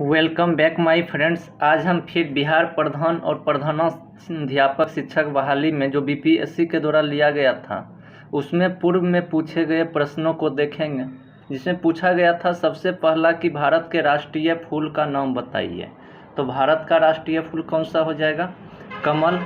Welcome back my friends. आज हम फिर बिहार प्रधान और प्रधानाध्यापक शिक्षक बहाली में जो बीपीएससी के द्वारा लिया गया था उसमें पूर्व में पूछे गए प्रश्नों को देखेंगे, जिसमें पूछा गया था सबसे पहला कि भारत के राष्ट्रीय फूल का नाम बताइए। तो भारत का राष्ट्रीय फूल कौन सा हो जाएगा? कमल।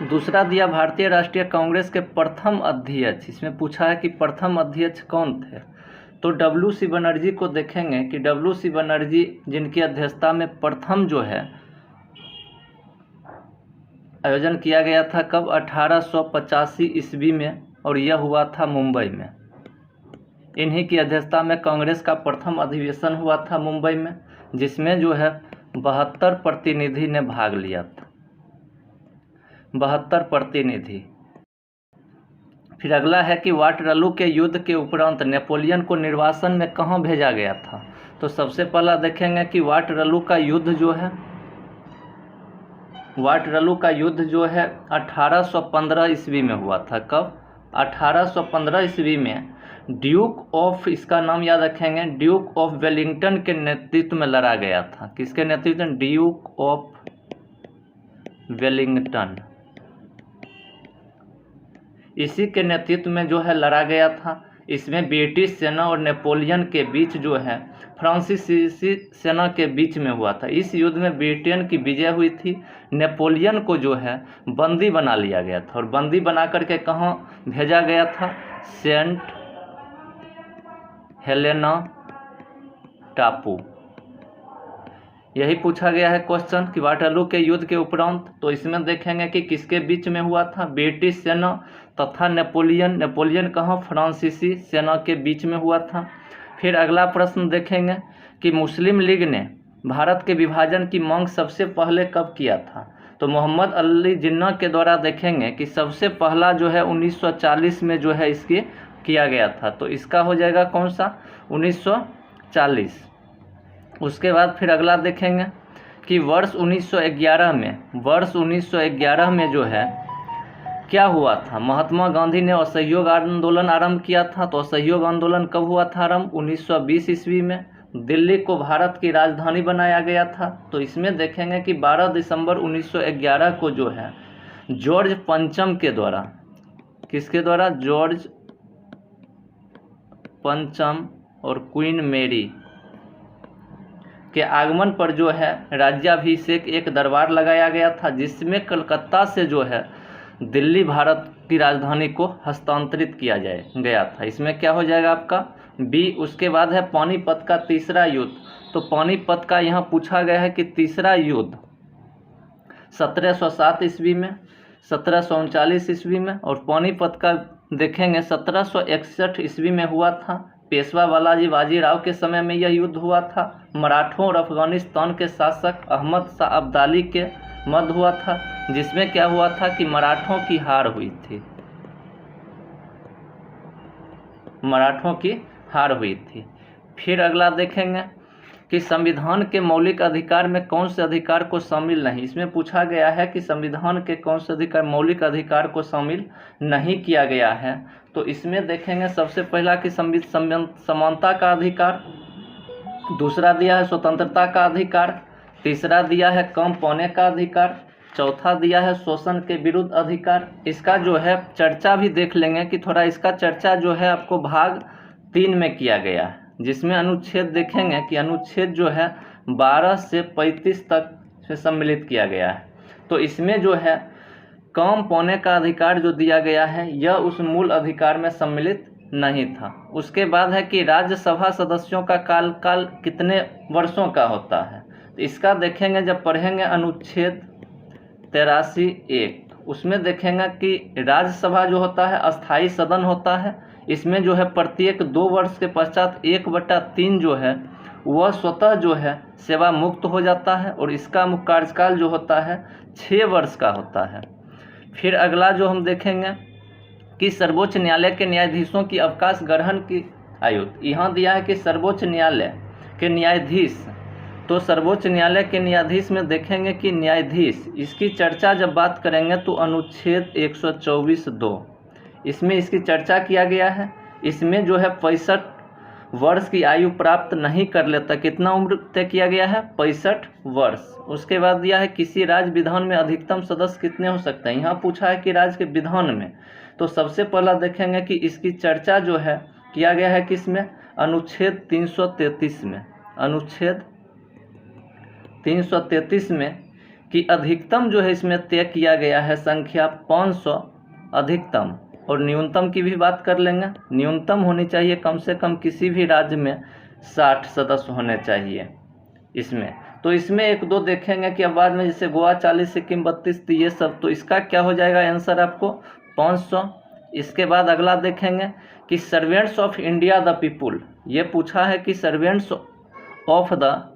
दूसरा दिया भारतीय राष्ट्रीय कांग्रेस के प्रथम अध्यक्ष, इसमें पूछा है कि प्रथम अध्यक्ष कौन थे। तो डब्ल्यू.सी. बनर्जी को देखेंगे कि डब्ल्यू.सी. बनर्जी जिनकी अध्यक्षता में प्रथम जो है आयोजन किया गया था कब? 1885 ईस्वी में, और यह हुआ था मुंबई में। इन्हीं की अध्यक्षता में कांग्रेस का प्रथम अधिवेशन हुआ था मुंबई में, जिसमें जो है 72 प्रतिनिधि ने भाग लिया था। 72 प्रतिनिधि। फिर अगला है कि वाटरलू के युद्ध के उपरांत नेपोलियन को निर्वासन में कहाँ भेजा गया था। तो सबसे पहला देखेंगे कि वाटरलू का युद्ध जो है 1815 ईस्वी में हुआ था। कब? 1815 ईस्वी में ड्यूक ऑफ, इसका नाम याद रखेंगे, ड्यूक ऑफ वेलिंगटन के नेतृत्व में लड़ा गया था। किसके नेतृत्व में? ड्यूक ऑफ वेलिंगटन, इसी के नेतृत्व में जो है लड़ा गया था। इसमें ब्रिटिश सेना और नेपोलियन के बीच जो है फ्रांसीसी सेना के बीच में हुआ था। इस युद्ध में ब्रिटेन की विजय हुई थी। नेपोलियन को जो है बंदी बना लिया गया था, और बंदी बना करके कहाँ भेजा गया था? सेंट हेलेना टापू। यही पूछा गया है क्वेश्चन कि वाटरलू के युद्ध के उपरांत। तो इसमें देखेंगे कि किसके बीच में हुआ था? ब्रिटिश सेना तथा नेपोलियन कहाँ? फ्रांसीसी सेना के बीच में हुआ था। फिर अगला प्रश्न देखेंगे कि मुस्लिम लीग ने भारत के विभाजन की मांग सबसे पहले कब किया था। तो मोहम्मद अली जिन्ना के द्वारा देखेंगे कि सबसे पहला जो है 1940 में जो है इसकी किया गया था। तो इसका हो जाएगा कौन सा? 1940। उसके बाद फिर अगला देखेंगे कि वर्ष 1911 में जो है क्या हुआ था? महात्मा गांधी ने असहयोग आंदोलन आरंभ किया था। तो असहयोग आंदोलन कब हुआ था आरंभ? 1920 ईस्वी में। दिल्ली को भारत की राजधानी बनाया गया था। तो इसमें देखेंगे कि 12 दिसंबर 1911 को जो है जॉर्ज पंचम के द्वारा, किसके द्वारा? जॉर्ज पंचम और क्वीन मेरी के आगमन पर जो है राज्याभिषेक एक दरबार लगाया गया था, जिसमें कलकत्ता से जो है दिल्ली भारत की राजधानी को हस्तांतरित किया गया था। इसमें क्या हो जाएगा आपका? बी। उसके बाद है पानीपत का तीसरा युद्ध। तो पानीपत का यहाँ पूछा गया है कि तीसरा युद्ध 1707 ईस्वी में, 1739 ईस्वी में, और पानीपत का देखेंगे 1761 ईस्वी में हुआ था। पेशवा बालाजी बाजीराव के समय में यह युद्ध हुआ था। मराठों और अफगानिस्तान के शासक अहमद शाह अब्दाली के मध्य हुआ था, जिसमें क्या हुआ था कि मराठों की हार हुई थी। फिर अगला देखेंगे कि संविधान के मौलिक अधिकार में कौन से अधिकार को शामिल नहीं। इसमें पूछा गया है कि संविधान के कौन से अधिकार, मौलिक अधिकार को शामिल नहीं किया गया है। तो इसमें देखेंगे सबसे पहला कि समानता का अधिकार, दूसरा दिया है स्वतंत्रता का अधिकार, तीसरा दिया है कम पाने का अधिकार, चौथा दिया है शोषण के विरुद्ध अधिकार। इसका जो है चर्चा भी देख लेंगे कि थोड़ा इसका चर्चा जो है आपको भाग 3 में किया गया है, जिसमें अनुच्छेद देखेंगे कि अनुच्छेद जो है 12 से 35 तक से सम्मिलित किया गया है। तो इसमें जो है कम पाने का अधिकार जो दिया गया है यह उस मूल अधिकार में सम्मिलित नहीं था। उसके बाद है कि राज्यसभा सदस्यों का काल कितने वर्षों का होता है। तो इसका देखेंगे जब पढ़ेंगे अनुच्छेद 83(1), उसमें देखेंगे कि राज्यसभा जो होता है अस्थाई सदन होता है। इसमें जो है प्रत्येक 2 वर्ष के पश्चात 1/3 जो है वह स्वतः जो है सेवा मुक्त हो जाता है, और इसका मुख्य कार्यकाल जो होता है 6 वर्ष का होता है। फिर अगला जो हम देखेंगे कि सर्वोच्च न्यायालय के न्यायाधीशों की अवकाश ग्रहण की आयु। यहाँ दिया है कि सर्वोच्च न्यायालय के न्यायाधीश। तो सर्वोच्च न्यायालय के न्यायाधीश में देखेंगे कि न्यायाधीश, इसकी चर्चा जब बात करेंगे तो अनुच्छेद 124(2), इसमें इसकी चर्चा किया गया है। इसमें जो है 65 वर्ष की आयु प्राप्त नहीं कर लेता, कितना उम्र तय किया गया है, 65 वर्ष। उसके बाद दिया है किसी राज्य विधान में अधिकतम सदस्य कितने हो सकते हैं। यहाँ पूछा है कि राज्य के विधान में, तो सबसे पहला देखेंगे कि इसकी चर्चा जो है किया गया है किसमें, अनुच्छेद 333 में। अनुच्छेद 333 में कि अधिकतम जो है इसमें तय किया गया है संख्या 500 अधिकतम, और न्यूनतम की भी बात कर लेंगे। न्यूनतम होनी चाहिए कम से कम किसी भी राज्य में 60 सदस्य होने चाहिए इसमें। तो इसमें एक दो देखेंगे कि अब बाद में, जैसे गोवा 40, सिक्किम 32, तो ये सब, तो इसका क्या हो जाएगा आंसर आपको 500। इसके बाद अगला देखेंगे कि servants of India the people, ये पूछा है कि servants of the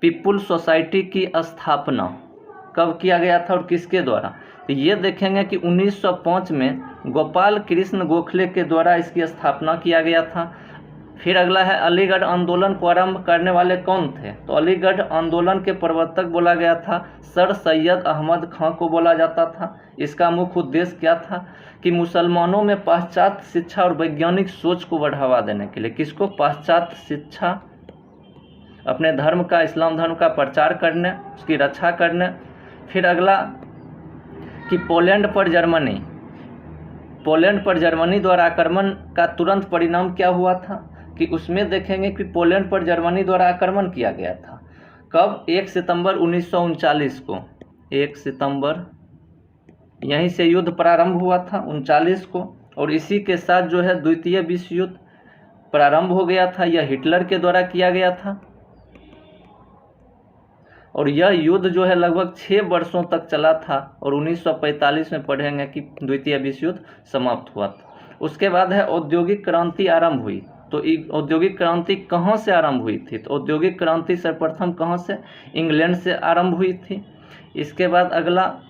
people society की स्थापना कब किया गया था और किसके द्वारा। तो ये देखेंगे कि 1905 में गोपाल कृष्ण गोखले के द्वारा इसकी स्थापना किया गया था। फिर अगला है अलीगढ़ आंदोलन को आरंभ करने वाले कौन थे, तो अलीगढ़ आंदोलन के प्रवर्तक बोला गया था सर सैयद अहमद खां को बोला जाता था। इसका मुख्य उद्देश्य क्या था कि मुसलमानों में पाश्चात्य शिक्षा और वैज्ञानिक सोच को बढ़ावा देने के लिए, किसको, पाश्चात्य शिक्षा, अपने धर्म का, इस्लाम धर्म का प्रचार करने, उसकी रक्षा करने। फिर अगला कि पोलैंड पर जर्मनी द्वारा आक्रमण का तुरंत परिणाम क्या हुआ था, कि उसमें देखेंगे कि पोलैंड पर जर्मनी द्वारा आक्रमण किया गया था। कब, 1 सितंबर 1939 को। 1 सितंबर यहीं से युद्ध प्रारंभ हुआ था 39 को, और इसी के साथ जो है द्वितीय विश्व युद्ध प्रारंभ हो गया था। यह हिटलर के द्वारा किया गया था, और यह युद्ध जो है लगभग 6 वर्षों तक चला था, और 1945 में पढ़ेंगे कि द्वितीय विश्व युद्ध समाप्त हुआ था। उसके बाद है औद्योगिक क्रांति आरंभ हुई। तो औद्योगिक क्रांति कहाँ से आरंभ हुई थी, तो औद्योगिक क्रांति सर्वप्रथम कहाँ से, इंग्लैंड से आरंभ हुई थी। इसके बाद अगला,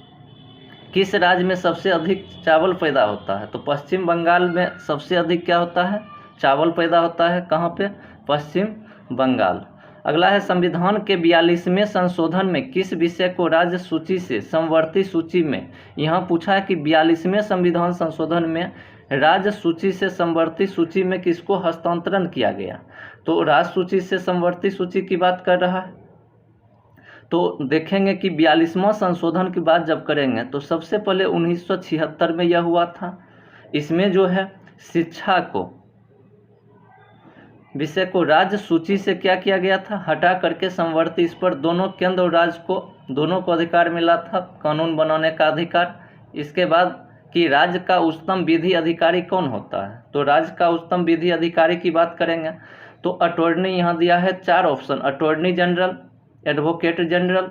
किस राज्य में सबसे अधिक चावल पैदा होता है, तो पश्चिम बंगाल में सबसे अधिक क्या होता है, चावल पैदा होता है। कहाँ पे, पश्चिम बंगाल। अगला है संविधान के 42वें संशोधन में किस विषय को राज्य सूची से समवर्ती सूची में, यहाँ पूछा है कि 42वें संविधान संशोधन में राज्य सूची से समवर्ती सूची में किसको हस्तांतरण किया गया, तो राज्य सूची से समवर्ती सूची की बात कर रहा है। तो देखेंगे कि 42वां संशोधन की बात जब करेंगे तो सबसे पहले 1976 में यह हुआ था। इसमें जो है शिक्षा को, विषय को राज्य सूची से क्या किया गया था, हटा करके समवर्ती, इस पर दोनों केंद्र और राज्य को, दोनों को अधिकार मिला था कानून बनाने का अधिकार। इसके बाद कि राज्य का उच्चतम विधि अधिकारी कौन होता है, तो राज्य का उच्चतम विधि अधिकारी की बात करेंगे तो अटॉर्नी, यहाँ दिया है 4 option, attorney general, advocate general,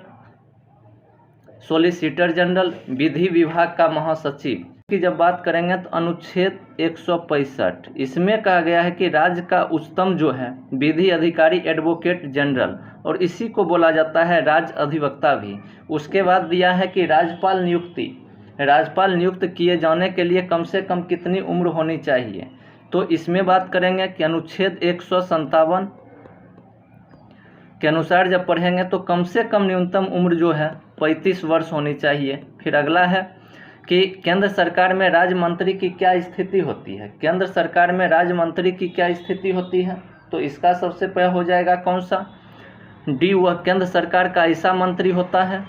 solicitor general, विधि विभाग का महासचिव की जब बात करेंगे तो अनुच्छेद 165, इसमें कहा गया है कि राज्य का उच्चतम जो है विधि अधिकारी एडवोकेट जनरल, और इसी को बोला जाता है राज्य अधिवक्ता भी। उसके बाद दिया है कि राज्यपाल नियुक्त किए जाने के लिए कम से कम कितनी उम्र होनी चाहिए, तो इसमें बात करेंगे कि अनुच्छेद 157 के अनुसार जब पढ़ेंगे तो कम से कम न्यूनतम उम्र जो है 35 वर्ष होनी चाहिए। फिर अगला है कि केंद्र सरकार में राज्य मंत्री की क्या स्थिति होती है, केंद्र सरकार में राज्य मंत्री की क्या स्थिति होती है, तो इसका सबसे पहले हो जाएगा कौन सा, डी, वह केंद्र सरकार का ऐसा मंत्री होता है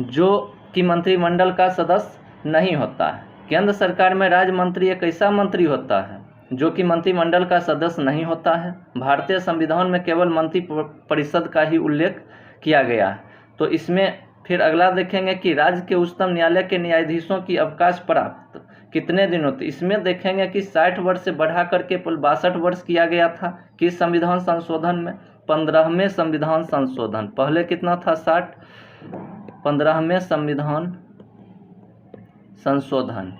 जो कि मंत्रिमंडल का सदस्य नहीं होता है। केंद्र सरकार में राज्य मंत्री एक ऐसा मंत्री होता है जो कि मंत्रिमंडल का सदस्य नहीं होता है। भारतीय संविधान में केवल मंत्री परिषद का ही उल्लेख किया गया है। तो इसमें फिर अगला देखेंगे कि राज्य के उच्चतम न्यायालय के न्यायाधीशों की अवकाश प्राप्त कितने दिन होते, इसमें देखेंगे कि 60 वर्ष से बढ़ा करके 62 वर्ष किया गया था। किस संविधान संशोधन में, 15वें संविधान संशोधन। पहले कितना था 60, 15वें संविधान संशोधन,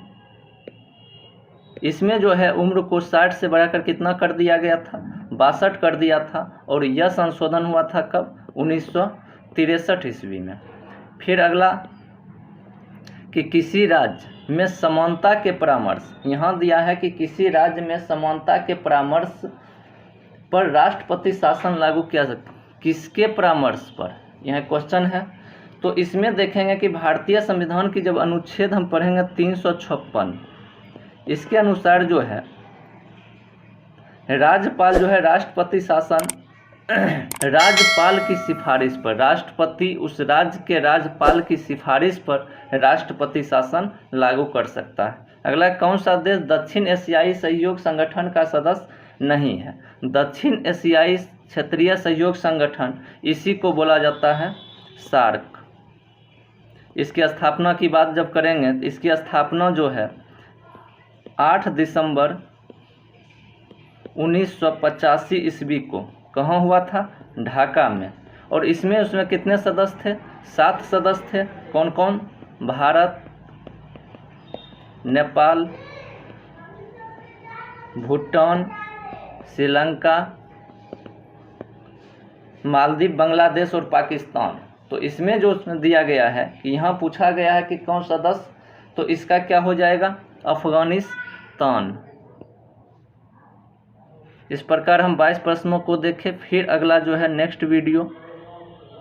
इसमें जो है उम्र को 60 से बढ़ाकर कितना कर दिया गया था, 62 कर दिया था। और यह संशोधन हुआ था कब, 1963 ईस्वी में। फिर अगला कि किसी राज्य में समानता के परामर्श, यहाँ दिया है कि किसी राज्य में समानता के परामर्श पर राष्ट्रपति शासन लागू किया सकता, किसके परामर्श पर, यह क्वेश्चन है। तो इसमें देखेंगे कि भारतीय संविधान की जब अनुच्छेद हम पढ़ेंगे 356, इसके अनुसार जो है राज्यपाल जो है राष्ट्रपति शासन राज्यपाल की सिफारिश पर, राष्ट्रपति उस राज्य के राज्यपाल की सिफारिश पर राष्ट्रपति शासन लागू कर सकता है। अगला, कौन सा देश दक्षिण एशियाई सहयोग संगठन का सदस्य नहीं है? दक्षिण एशियाई क्षेत्रीय सहयोग संगठन, इसी को बोला जाता है सार्क। इसकी स्थापना की बात जब करेंगे तो इसकी स्थापना जो है 8 दिसंबर 1985 ईस्वी को कहाँ हुआ था? ढाका में। और इसमें उसमें कितने सदस्य थे? 7 सदस्य थे। कौन कौन? भारत, नेपाल, भूटान, श्रीलंका, मालदीव, बांग्लादेश और पाकिस्तान। तो इसमें जो उसमें दिया गया है कि यहाँ पूछा गया है कि कौन सदस्य, तो इसका क्या हो जाएगा? अफगानिस्तान। इस प्रकार हम 22 प्रश्नों को देखें। फिर अगला जो है नेक्स्ट वीडियो।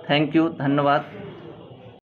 थैंक यू, धन्यवाद।